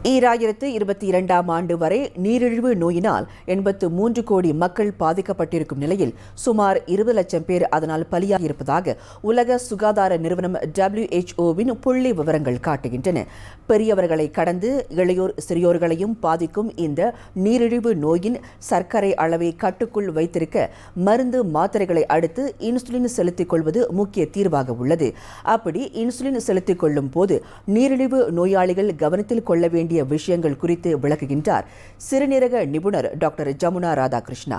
2022ஆம் ஆண்டு வரை நீரிழிவு நோயினால் 83 கோடி மக்கள் பாதிக்கப்பட்டிருக்கும் நிலையில் சுமார் 20 லட்சம் பேர் அதனால் பலியாகியிருப்பதாக உலக சுகாதார நிறுவனம் WHO-வின் புள்ளி விவரங்கள் காட்டுகின்றன. பெரியவர்களை கடந்து இளையோர் சிறியோர்களையும் பாதிக்கும் இந்த நீரிழிவு நோயின் சர்க்கரை அளவை கட்டுக்குள் வைத்திருக்க மருந்து மாத்திரைகளை அடுத்து இன்சுலின் செலுத்திக் கொள்வது முக்கிய தீர்வாக உள்ளது. அப்படி இன்சுலின் செலுத்திக் கொள்ளும் போது நீரிழிவு நோயாளிகள் கவனத்தில் கொள்ள வேண்டிய விஷயங்கள் குறித்து விளக்குகின்றார் சிறுநீரக நிபுணர் டாக்டர் ஜமுனா ராதாகிருஷ்ணா.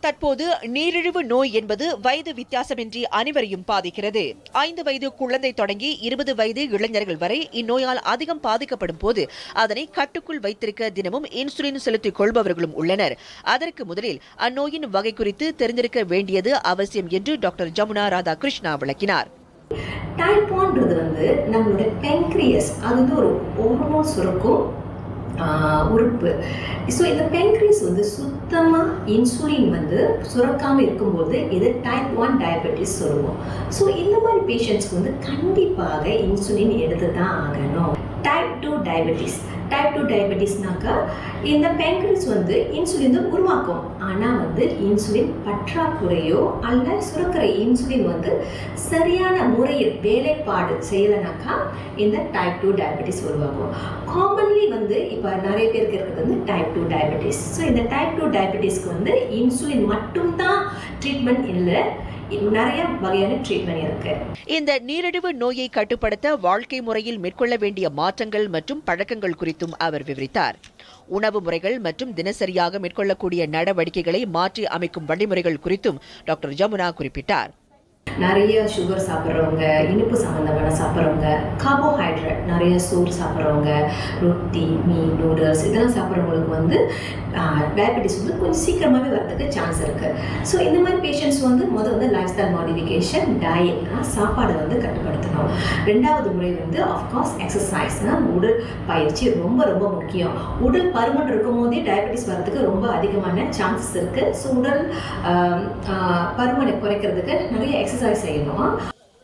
தற்போது நீரிழிவு நோய் என்பது வயது வித்தியாசமின்றி அனைவரையும் பாதிக்கிறது. 5 வயது குழந்தை தொடங்கி 20 வயது இளைஞர்கள் வரை இந்நோயால் அதிகம் பாதிக்கப்படும் போது அதனை கட்டுக்குள் வைத்திருக்க தினமும் இன்சுலின் செலுத்திக் கொள்பவர்களும் உள்ளனர். அதற்கு முதலில் அந்நோயின் வகை குறித்து தெரிந்திருக்க வேண்டியது அவசியம் என்று டாக்டர் ஜமுனா ராதாகிருஷ்ணா விளக்கினார். டைப் 1 நம்மளோட பென்க்ரியஸ், அது ஒரு ஹார்மோன் சுரக்கும் உறுப்பு. ஸோ இந்த பென்க்ரியஸ் சுத்தமாக இன்சுலின் சுரக்காமல் இருக்கும்போது இது டைப் 1 டயபெட்டிஸ் சொல்லுவோம். ஸோ இந்த மாதிரி பேஷண்ட்ஸ்க்கு கண்டிப்பாக இன்சுலின் எடுத்து தான் ஆகணும். டைப் 2 டயபெட்டிஸ், டைப் 2 டயபெட்டிஸ்னாக்கா இந்த பென்க்ரியஸ் இன்சுலின் உருவாக்கும். ஆனால் இன்சுலின் பற்றாக்குறையோ அல்ல சுரக்கிற இன்சுலின் சரியான முறையில் வேலைப்பாடு செய்யலைனாக்கா இந்த டைப் 2 டயபெட்டிஸ் உருவாகும். காமன்லி இப்போ நிறைய பேருக்கு இருக்கிறது டைப் 2 டயபெட்டிஸ். ஸோ இந்த டைப் 2 டயபெட்டிஸ்க்கு இன்சுலின் மட்டும்தான் ட்ரீட்மெண்ட் இல்லை, நிறைய வகையான ட்ரீட்மெண்ட் இருக்கு. இந்த நீரிழிவு நோயை கட்டுப்படுத்த வாழ்க்கை முறையில் மேற்கொள்ள வேண்டிய மாற்றங்கள் மற்றும் பழக்கங்கள் குறித்தும் அவர் விவரித்தார். உணவு முறைகள் மற்றும் தினசரியாக மேற்கொள்ளக்கூடிய நடவடிக்கைகளை மாற்றி அமைக்கும் வழிமுறைகள் குறித்தும் டாக்டர் ஜமுனா குறிப்பிட்டார். நிறைய சுகர் சாப்பிட்றவங்க, இனிப்பு சம்மந்தமான சாப்பிட்றவங்க, கார்போஹைட்ரேட் நிறைய சோறு சாப்பிட்றவங்க, ரொட்டி, மீன், நூடுல்ஸ் இதெல்லாம் சாப்பிட்றவங்களுக்கு டயபெட்டிஸ் கொஞ்சம் சீக்கிரமாகவே வரதுக்கு சான்ஸ் இருக்குது. ஸோ இந்த மாதிரி பேஷண்ட்ஸ் முதல் லைஃப் ஸ்டைல் மாடிஃபிகேஷன், டயட், சாப்பாடை கட்டுப்படுத்தணும். ரெண்டாவது முறை ஆஃப்கோர்ஸ் எக்ஸசைஸ், உடல் பயிற்சி ரொம்ப ரொம்ப முக்கியம். உடல் பருமன் இருக்கும் போதே டயபெட்டிஸ் வரதுக்கு ரொம்ப அதிகமான சான்சஸ் இருக்குது. ஸோ உடல் பருமனை குறைக்கிறதுக்கு நிறைய எக்ஸசைஸ் செய்யணும்.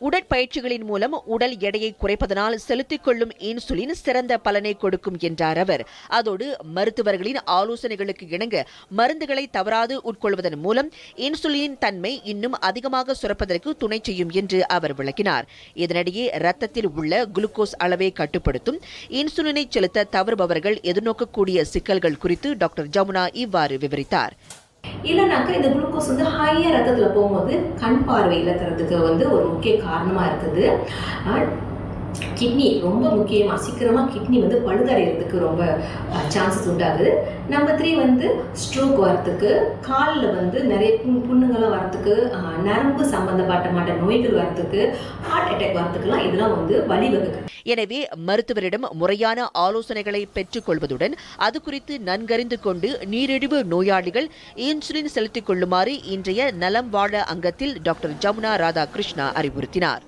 உடற்பயிற்சிகளின் மூலம் உடல் எடையை குறைப்பதனால் செலுத்திக் கொள்ளும் இன்சுலின் சிறந்த பலனை கொடுக்கும் என்றார் அவர். அதோடு மருத்துவர்களின் ஆலோசனைகளுக்கு இணங்க மருந்துகளை தவறாது உட்கொள்வதன் மூலம் இன்சுலினின் தன்மை இன்னும் அதிகமாக சுரப்பதற்கு துணை செய்யும் என்று அவர் விளக்கினார். இதனிடையே ரத்தத்தில் உள்ள குளுக்கோஸ் அளவை கட்டுப்படுத்தும் இன்சுலினை செலுத்த தவறுபவர்கள் எதிர்நோக்கக்கூடிய சிக்கல்கள் குறித்து டாக்டர் ஜமுனா இவ்வாறு விவரித்தார். இல்லைனாக்கா இந்த குளுக்கோஸ் ஹையாக ரத்தத்தில் போகும்போது கண் பார்வை இழக்கிறதுக்கு ஒரு முக்கிய காரணமாக இருக்குது. கிட்னி ரொம்ப முக்கியமாக சீக்கிரமாக கிட்னி பழுதடைகிறதுக்கு ரொம்ப சான்சஸ் உண்டாகுது. நம்பர் 3 ஸ்ட்ரோக் வரத்துக்கு, காலில் நிறைய புண்ணுங்கள்லாம் வரத்துக்கு, நரம்பு சம்பந்தப்பட்ட நோய்கள் வரத்துக்கு, ஹார்ட் அட்டாக் வரத்துக்குலாம் இதெல்லாம் வழிவகுக்கு. எனவே மருத்துவரிடம் முறையான ஆலோசனைகளை பெற்றுக் கொள்வதுடன் அது குறித்து நன்கறிந்து கொண்டு நீரிழிவு நோயாளிகள் இன்சுலின் செலுத்திக் கொள்ளுமாறு இன்றைய நலம் வாழ அங்கத்தில் டாக்டர் ஜமுனா ராதாகிருஷ்ணா அறிவுறுத்தினார்.